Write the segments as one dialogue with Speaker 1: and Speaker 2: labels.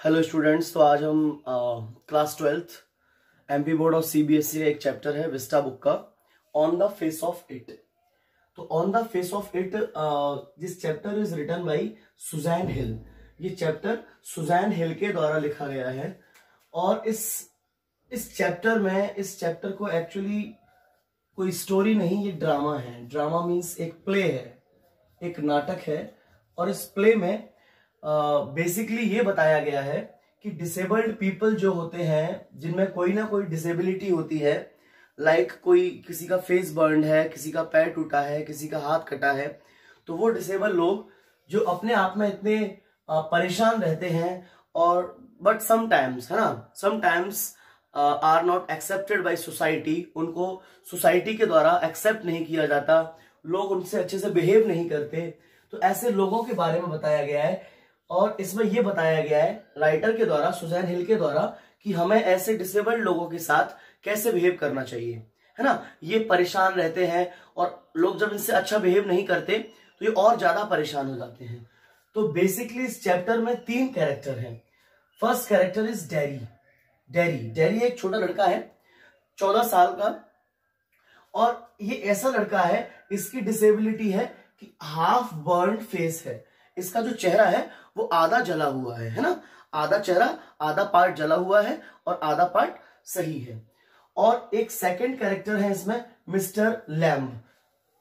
Speaker 1: Hello students. तो आज हम क्लास 12th एमपी बोर्ड और सीबीएसई का एक चैप्टर है विस्टा बुक का, on the face of it. तो on the face of it this chapter is written by Susan Hill. ये चैप्टर सुजैन हिल के द्वारा लिखा गया है। और इस चैप्टर को एक्चुअली कोई स्टोरी नहीं, ये ड्रामा है। ड्रामा मीन्स एक प्ले है, एक नाटक है। और इस प्ले में बेसिकली ये बताया गया है कि डिसेबल्ड पीपल जो होते हैं, जिनमें कोई ना कोई डिसेबिलिटी होती है, लाइक कोई किसी का फेस बर्न्ड है, किसी का पैर टूटा है, किसी का हाथ कटा है, तो वो डिसेबल लोग जो अपने आप में इतने परेशान रहते हैं और बट समटाइम्स, है ना, sometimes are not accepted by society. उनको सोसाइटी के द्वारा एक्सेप्ट नहीं किया जाता, लोग उनसे अच्छे से बिहेव नहीं करते। तो ऐसे लोगों के बारे में बताया गया है। और इसमें यह बताया गया है राइटर के द्वारा, सुजैन हिल के द्वारा, कि हमें ऐसे डिसेबल्ड लोगों के साथ कैसे बिहेव करना चाहिए, है ना। ये परेशान रहते हैं और लोग जब इनसे अच्छा बिहेव नहीं करते तो ये और ज्यादा परेशान हो जाते हैं। तो बेसिकली इस चैप्टर में 3 कैरेक्टर हैं। First character is dairy. Dairy एक छोटा लड़का है, 14 साल का। और ये ऐसा लड़का है, इसकी डिसेबिलिटी है कि हाफ बर्न्ड फेस है। इसका जो चेहरा है वो आधा जला हुआ है ना। आधा चेहरा, आधा पार्ट जला हुआ है और आधा पार्ट सही है। और एक सेकंड कैरेक्टर है इसमें, mister lamb.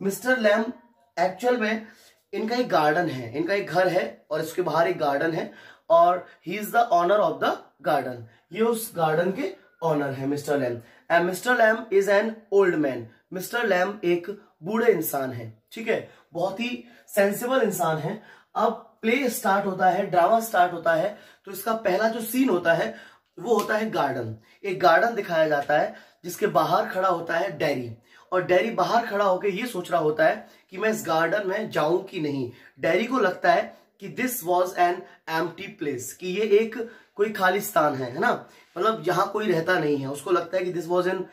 Speaker 1: Mister lamb actual में इनका एक गार्डन है, इनका एक घर है और इसके बाहर एक गार्डन है और he is the owner of the garden. ये उस गार्डन के ऑनर है mister Lamb. And mister Lamb is an old man. Mister Lamb एक बूढ़े इंसान है, ठीक है, बहुत ही सेंसिबल इंसान है। अब प्ले स्टार्ट होता है, ड्रामा स्टार्ट होता है। तो इसका पहला जो सीन होता है वो होता है गार्डन। एक गार्डन दिखाया जाता है जिसके बाहर खड़ा होता है डैरी। और डैरी बाहर खड़ा होकर ये सोच रहा होता है कि मैं इस गार्डन में जाऊं कि नहीं। डैरी को लगता है कि this was an empty place, कि ये एक कोई खालिस्तान है ना, मतलब यहाँ कोई रहता नहीं है। उसको लगता है कि this was an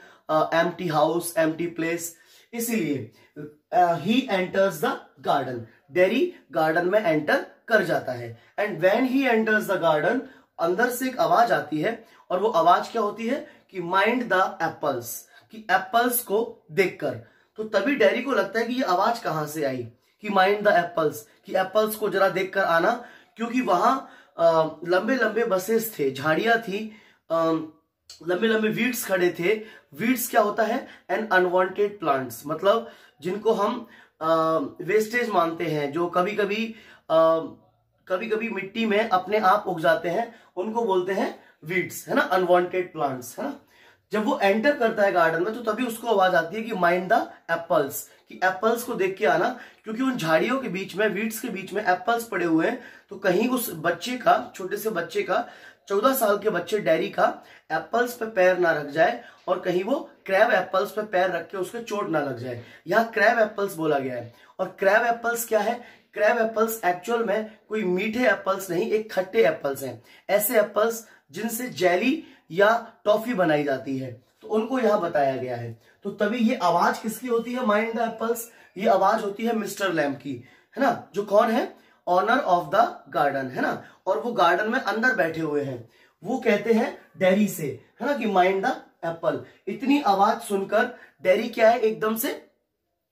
Speaker 1: empty house, empty place. इसीलिए he enters the garden. Derry garden में एंटर कर जाता है। And when he enters the garden, अंदर से एक आवाज आती है। और वो आवाज क्या होती है कि माइंड द एप्पल्स, कि एप्पल्स को देखकर। तो तभी डैरी को लगता है कि ये आवाज कहां से आई, कि माइंड द एप्पल्स, कि एप्पल्स को जरा देखकर आना। क्योंकि वहां लंबे लंबे बसेस थे, झाड़ियां थी, लंबे लंबे वीड्स खड़े थे। वीड्स क्या होता है? एन अनवांटेड प्लांट्स, मतलब जिनको हम वेस्टेज मानते हैं, जो कभी कभी मिट्टी में अपने आप उग जाते हैं, उनको बोलते हैं वीड्स, है ना, अनवांटेड प्लांट्स, है ना। जब वो एंटर करता है गार्डन में तो तभी उसको आवाज आती है कि माइंड द एप्पल्स, कि एप्पल्स को देख के आना। क्योंकि उन झाड़ियों के बीच में, वीड्स के बीच में एप्पल्स पड़े हुए हैं। तो कहीं उस बच्चे का, छोटे से बच्चे का, 14 साल के बच्चे डैरी का, एप्पल्स पे पैर ना रख जाए और कहीं वो क्रैब एप्पल्स पे पैर रख के उसके चोट ना लग जाए। यहाँ क्रैब एप्पल्स बोला गया है। और क्रैब एप्पल्स क्या है? क्रैब एप्पल्स एक्चुअल में कोई मीठे एप्पल्स नहीं, एक खट्टे एप्पल्स हैं। ऐसे एप्पल्स जिनसे जेली या टॉफी बनाई जाती है, तो उनको यहां बताया गया है। तो तभी ये आवाज किसकी होती है, माइंड द एप्पल्स? ये आवाज होती है मिस्टर लैम्ब की, है ना, जो कौन है? ऑनर ऑफ द गार्डन, है ना। और वो गार्डन में अंदर बैठे हुए हैं। वो कहते हैं डैरी से, है ना, कि माइंड द एप्पल। इतनी आवाज सुनकर डैरी क्या है, एकदम से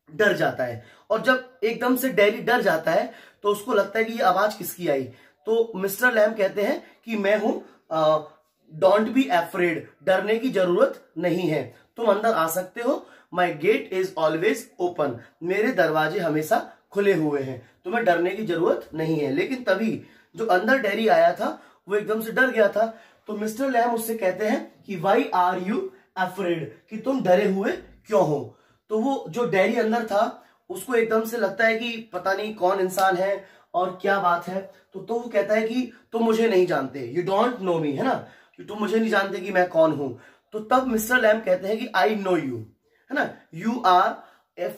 Speaker 1: डर जाता है। और जब एकदम से डैरी डर जाता है तो उसको लगता है कि ये आवाज किसकी आई। तो मिस्टर लैम्ब कहते हैं कि मैं हूं, डोंट बी एफ्रेड, डरने की जरूरत नहीं है, तुम अंदर आ सकते हो। My gate is always open, मेरे दरवाजे हमेशा खुले हुए हैं, तुम्हें डरने की जरूरत नहीं है। लेकिन तभी जो अंदर डैरी आया था वो एकदम से डर गया था। तो मिस्टर लैम्ब उससे कहते हैं कि वाई आर यू एफ्रेड, कि तुम डरे हुए क्यों हो। तो वो जो डैरी अंदर था उसको एकदम से लगता है कि पता नहीं कौन इंसान है और क्या बात है। तो वो कहता है कि तुम मुझे नहीं जानते, यू डोंट नो मी, है ना, कि तुम मुझे नहीं जानते कि मैं कौन हूं। तो तब मिस्टर लैम्ब कहते हैं कि आई नो यू, है ना, यू आर ए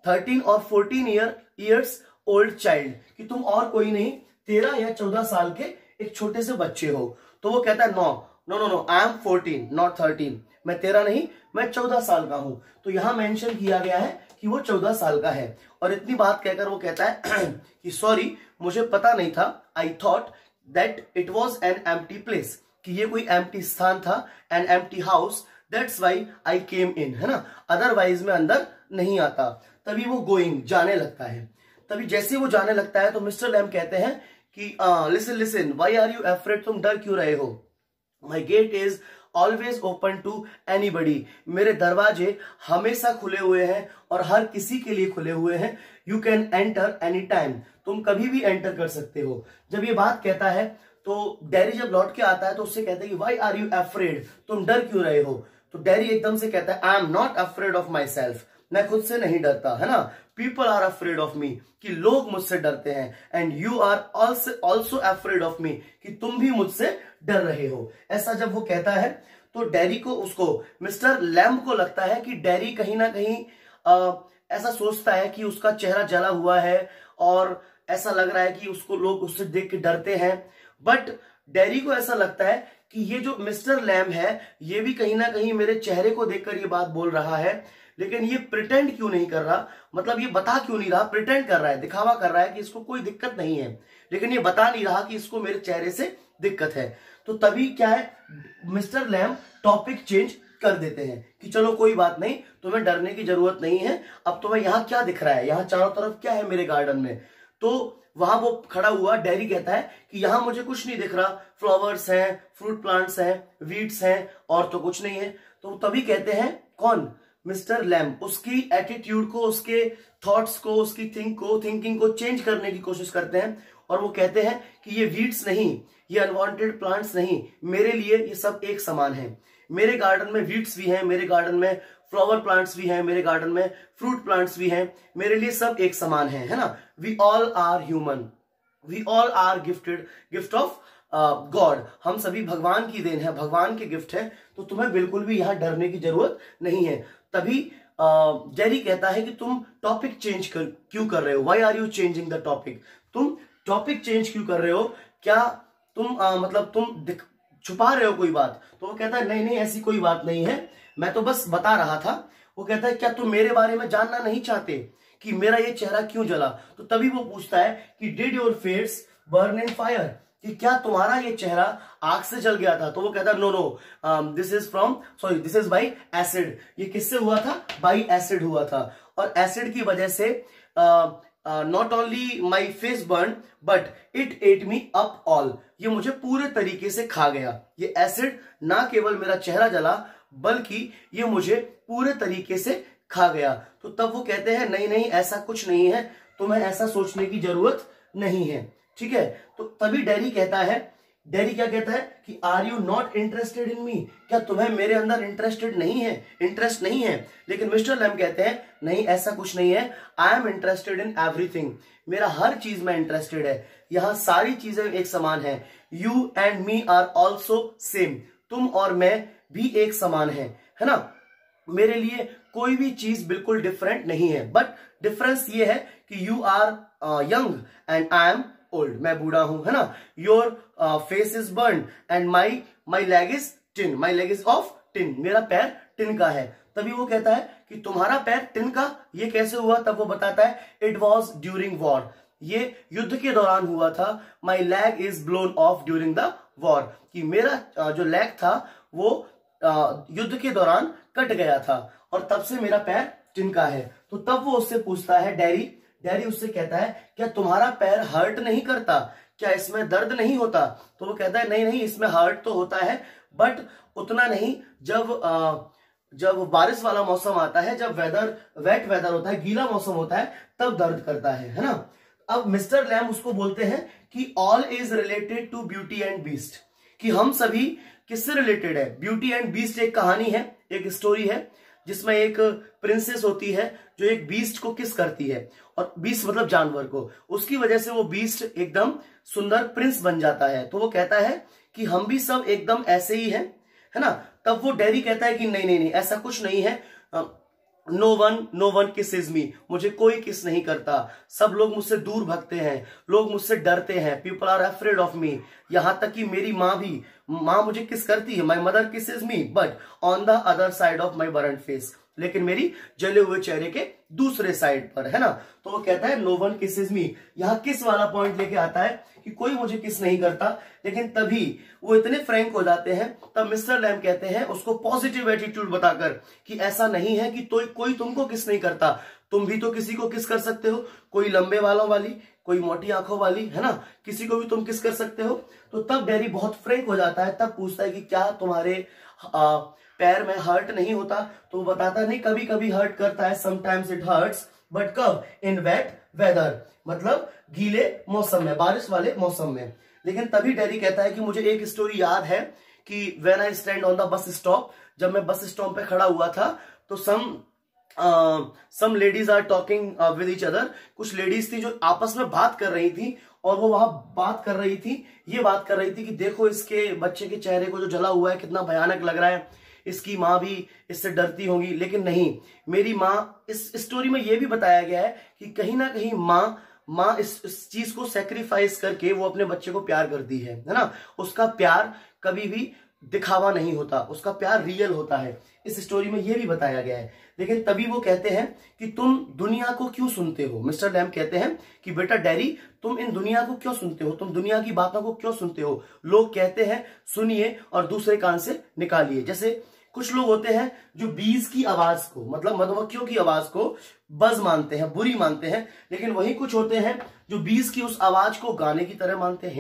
Speaker 1: 13 और 14 ईयर्स ओल्ड चाइल्ड, कि तुम और कोई नहीं, 13 या 14 साल के एक छोटे से बच्चे हो। तो वो कहता है नो, आई एम 14 नॉट 13, मैं 13 नहीं, मैं 14 साल का हूं। तो यहां मेंशन किया गया है कि वो 14 साल का है। और इतनी बात कहकर वो कहता है कि सॉरी, मुझे पता नहीं था, I thought that it was an empty place, कि ये कोई एम्प्टी स्थान था, an empty house, that's why I came in, है ना, अदरवाइज मैं अंदर नहीं आता। तभी वो गोइंग, जाने लगता है। तभी जैसे वो जाने लगता है तो मिस्टर लैम्ब कहते हैं कि listen listen, why are you afraid, तुम डर क्यों रहे हो? My gate is always open to anybody, मेरे दरवाजे हमेशा खुले हुए हैं और हर किसी के लिए खुले हुए हैं। You can enter any time, तुम कभी भी एंटर कर सकते हो। जब ये बात कहता है तो डैरी जब लौट के आता है तो उससे कहता है कि व्हाई आर यू अफ्रेड, तुम डर क्यों रहे हो? तो डैरी एकदम से कहता है I am not afraid of myself, मैं खुद से नहीं डरता, है ना। People are afraid of me, कि लोग मुझसे डरते हैं। And you are also afraid of me, कि तुम भी मुझसे डर रहे हो। ऐसा जब वो कहता है तो डैरी को, उसको मिस्टर लैम्ब को लगता है कि डैरी कहीं ना कहीं ऐसा सोचता है कि उसका चेहरा जला हुआ है और ऐसा लग रहा है कि उसको लोग उससे देख के डरते हैं। बट डैरी को ऐसा लगता है कि ये जो मिस्टर लैम्ब है ये भी कहीं ना कहीं मेरे चेहरे को देखकर ये बात बोल रहा है, लेकिन ये प्रिटेंड क्यों नहीं कर रहा, मतलब ये बता क्यों नहीं रहा, प्रिटेंड कर रहा है, दिखावा कर रहा है कि इसको कोई दिक्कत नहीं है, लेकिन ये बता नहीं रहा कि इसको मेरे चेहरे से दिक्कत है। तो तभी क्या है, मिस्टर लैम्ब टॉपिक चेंज कर देते हैं कि चलो कोई बात नहीं, तुम्हें डरने की जरूरत नहीं है। अब तुम्हें यहाँ क्या दिख रहा है, यहाँ चारों तरफ क्या है मेरे गार्डन में? तो वहां वो खड़ा हुआ डैरी कहता है कि यहां मुझे कुछ नहीं दिख रहा, फ्लावर्स हैं, फ्रूट प्लांट्स हैं, वीड्स हैं, और तो कुछ नहीं है। तो तभी कहते हैं कौन, मिस्टर लैम्ब, उसकी एटीट्यूड को, उसके थॉट्स को, उसकी थिंकिंग को चेंज करने की कोशिश करते हैं और वो कहते हैं कि ये वीड्स नहीं, ये अनवांटेड प्लांट्स नहीं, मेरे लिए ये सब एक समान है। मेरे गार्डन में वीड्स भी हैं, मेरे गार्डन में फ्लावर प्लांट्स भी हैं, मेरे गार्डन में फ्रूट प्लांट्स भी हैं, मेरे लिए सब एक समान है ना। We all are human, we all are gift of God, हम सभी भगवान की देन है, भगवान के गिफ्ट है। तो तुम्हें बिल्कुल भी यहाँ डरने की जरूरत नहीं है। तभी जेरी कहता है कि तुम टॉपिक चेंज क्यों कर रहे हो, why are you changing the topic, तुम टॉपिक चेंज क्यों कर रहे हो, क्या तुम मतलब तुम छुपा रहे हो कोई बात? तो वो कहता है नहीं नहीं, ऐसी कोई बात नहीं है, मैं तो बस बता रहा था। वो कहता है क्या तुम मेरे बारे में जानना नहीं चाहते कि मेरा ये चेहरा क्यों जला? तो तभी वो पूछता है कि did your face burn in fire, कि क्या तुम्हारा ये चेहरा आग से जल गया था? तो वो कहता है no no, this is by acid, ये किससे हुआ था? बाई एसिड हुआ था, और एसिड की वजह से not only my face burn but it at me up all, ये मुझे पूरे तरीके से खा गया। ये एसिड ना केवल मेरा चेहरा जला बल्कि ये मुझे पूरे तरीके से खा गया। तो तब वो कहते हैं नहीं नहीं, ऐसा कुछ नहीं है, तुम्हें ऐसा सोचने की जरूरत नहीं है, ठीक है। तो तभी डैरी कहता है, डैरी क्या कहता है कि are you not interested in me, क्या तुम्हें मेरे अंदर इंटरेस्ट नहीं है? लेकिन मिस्टर लैम्ब कहते हैं नहीं, ऐसा कुछ नहीं है, I am interested in everything, मेरा हर चीज में इंटरेस्टेड है, यहाँ सारी चीजें एक समान है। You and me are also same, तुम और मैं भी एक समान है ना। मेरे लिए कोई भी चीज बिल्कुल डिफरेंट नहीं है, बट डिफरेंस ये है कि you are young and I am old, मैं बूढ़ा हूं, है ना। Your face is burn and my leg is tin, my leg is of tin, मेरा पैर टिन का है। तभी वो कहता है कि तुम्हारा पैर टिन का ये कैसे हुआ? तब वो बताता है इट वॉज ड्यूरिंग वॉर, ये युद्ध के दौरान हुआ था। माई leg is blown of during the war, कि मेरा जो लेग था वो युद्ध के दौरान कट गया था और तब से मेरा पैर टिन का है। तो तब वो उससे पूछता है, डैरी उससे कहता है क्या तुम्हारा पैर हर्ट नहीं करता, क्या इसमें दर्द नहीं होता? तो वो कहता है नहीं नहीं, इसमें हर्ट तो होता है बट उतना नहीं, जब बारिश वाला मौसम आता है, जब वेट वेदर होता है, गीला मौसम होता है, तब दर्द करता है ना। अब मिस्टर लैम्ब उसको बोलते हैं कि all is related to beauty and beast, कि हम सभी किससे रिलेटेड है? ब्यूटी एंड बीस्ट एक कहानी है, एक स्टोरी है जिसमें एक प्रिंसेस होती है जो एक बीस्ट को किस करती है, और बीस्ट मतलब जानवर को, उसकी वजह से वो बीस्ट एकदम सुंदर प्रिंस बन जाता है। तो वो कहता है कि हम भी सब एकदम ऐसे ही हैं, है ना। तब वो डैरी कहता है कि नहीं नहीं नहीं, ऐसा कुछ नहीं है, नो वन किसेज मी, मुझे कोई किस नहीं करता, सब लोग मुझसे दूर भागते हैं, लोग मुझसे डरते हैं, people are afraid of me, यहां तक कि मेरी माँ मुझे किस करती है, my mother kisses me but on the other side of my burned face, लेकिन मेरी जले हुए चेहरे के दूसरे साइड पर, है ना। तो वो कहता है नो वन किसेस मी। यहां किस वाला पॉइंट लेके आता है कि कोई मुझे किस नहीं करता, लेकिन तभी वो इतने फ्रैंक हो जाते हैं, तब मिस्टर लैम कहते हैं उसको पॉजिटिव एटीट्यूड बताकर कि ऐसा नहीं है कि तो कोई तुमको किस नहीं करता, तुम भी तो किसी को किस कर सकते हो, कोई लंबे बालों वाली, कोई मोटी आंखों वाली, है ना, किसी को भी तुम किस कर सकते हो। तो तब डैरी बहुत फ्रैंक हो जाता है, तब पूछता है कि क्या तुम्हारे पैर में हर्ट नहीं होता। तो वो बताता नहीं कभी कभी हर्ट करता है, समटाइम्स इट हर्ट्स, बट कब, इन वेट वेदर, मतलब गीले मौसम में, बारिश वाले मौसम में। लेकिन तभी डैरी कहता है कि मुझे एक स्टोरी याद है कि when I stand on the bus stop, जब मैं बस स्टॉप पे खड़ा हुआ था तो some ladies are talking with each other, कुछ लेडीज थी जो आपस में बात कर रही थी, और वो वहां बात कर रही थी, ये बात कर रही थी कि देखो इसके बच्चे के चेहरे को जो जला हुआ है कितना भयानक लग रहा है, इसकी माँ भी इससे डरती होगी। लेकिन नहीं, मेरी माँ, इस स्टोरी में ये भी बताया गया है कि कहीं ना कहीं माँ इस चीज को सेक्रीफाइस करके वो अपने बच्चे को प्यार करती है ना। उसका प्यार कभी भी दिखावा नहीं होता, उसका प्यार रियल होता है, इस स्टोरी में ये भी बताया गया है। लेकिन तभी वो कहते हैं कि तुम दुनिया को क्यों सुनते हो। मिस्टर लैम कहते हैं कि बेटा डैरी, तुम इन दुनिया को क्यों सुनते हो, तुम दुनिया की बातों को क्यों सुनते हो। लोग कहते हैं सुनिए और दूसरे कान से निकालिए। जैसे कुछ लोग होते हैं जो बीज की आवाज को, मतलब मधुमक्खियों की आवाज को बज मानते हैं, बुरी मानते हैं, लेकिन वही कुछ होते हैं जो बीज की उस आवाज को गाने की तरह मानते हैं,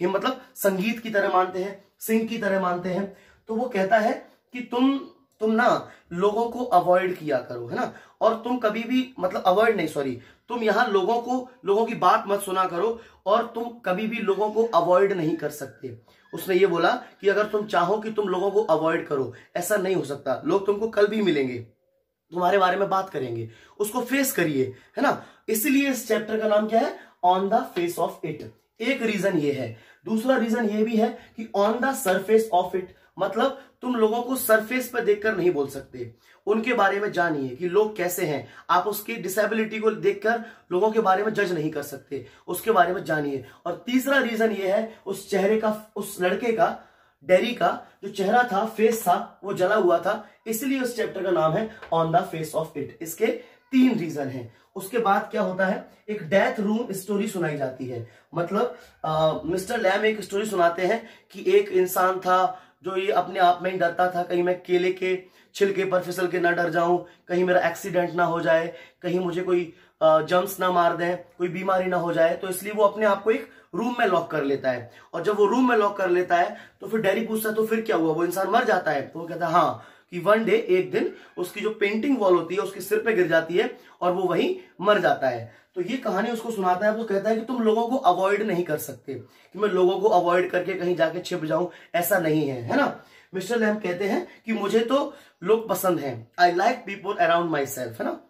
Speaker 1: हिम मतलब संगीत की तरह मानते हैं, सिंह की तरह मानते हैं। तो वो कहता है कि तुम ना लोगों को अवॉइड किया करो, है ना, और तुम कभी भी, मतलब अवॉइड नहीं, सॉरी, तुम यहां लोगों की बात मत सुना करो, और तुम कभी भी लोगों को अवॉइड नहीं कर सकते। उसने ये बोला कि अगर तुम चाहो कि तुम लोगों को अवॉइड करो, ऐसा नहीं हो सकता। लोग तुमको कल भी मिलेंगे, तुम्हारे बारे में बात करेंगे, उसको फेस करिए, है ना। इसलिए इस चैप्टर का नाम क्या है, on the face of it. एक रीजन ये है। दूसरा रीजन ये भी है कि on the surface of it, मतलब तुम लोगों को सरफेस पर देखकर नहीं बोल सकते, उनके बारे में जानिए कि लोग कैसे हैं। आप उसकी डिसेबिलिटी को देखकर लोगों के बारे में जज नहीं कर सकते, उसके बारे में जानिए। और तीसरा रीजन ये है, उस चेहरे का, उस लड़के का, डैरी का जो चेहरा था, फेस था, वो जला हुआ था, इसलिए उस चैप्टर का नाम है on the face of it. इसके 3 रीजन हैं। उसके बाद क्या होता है, एक डेथ रूम स्टोरी सुनाई जाती है। मतलब मिस्टर लैम एक स्टोरी सुनाते हैं कि एक इंसान था जो ये अपने आप में ही डरता था, कहीं मैं केले के छिलके पर फिसल के ना डर जाऊं, कहीं मेरा एक्सीडेंट ना हो जाए, कहीं मुझे कोई जम्स ना मार दें, कोई बीमारी ना हो जाए। तो इसलिए वो अपने आप को एक रूम में लॉक कर लेता है, और जब वो रूम में लॉक कर लेता है तो फिर डैरी पूछता है तो फिर क्या हुआ, वो इंसान मर जाता है। तो वो कहता है हाँ, कि वन डे, एक दिन, उसकी जो पेंटिंग वॉल होती है उसके सिर पे गिर जाती है और वो वहीं मर जाता है। तो ये कहानी उसको सुनाता है, वो कहता है कि तुम लोगों को अवॉइड नहीं कर सकते, कि मैं लोगों को अवॉइड करके कहीं जाके छिप जाऊं, ऐसा नहीं है ना। मिस्टर लैम कहते हैं कि मुझे तो लोग पसंद हैं, I like people around my self, है ना,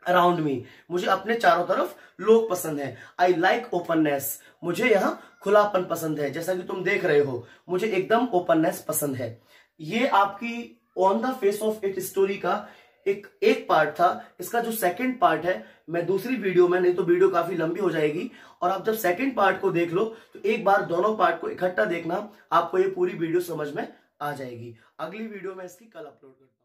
Speaker 1: अराउंड मी, मुझे अपने चारों तरफ लोग पसंद हैं। आई लाइक ओपननेस, मुझे यहाँ खुलापन पसंद है, जैसा कि तुम देख रहे हो, मुझे एकदम ओपननेस पसंद है। ये आपकी on the face of it story का एक पार्ट था। इसका जो सेकंड पार्ट है मैं दूसरी वीडियो में, नहीं तो वीडियो काफी लंबी हो जाएगी, और आप जब सेकंड पार्ट को देख लो तो एक बार दोनों पार्ट को इकट्ठा देखना, आपको ये पूरी वीडियो समझ में आ जाएगी। अगली वीडियो में इसकी कल अपलोड करता हूं।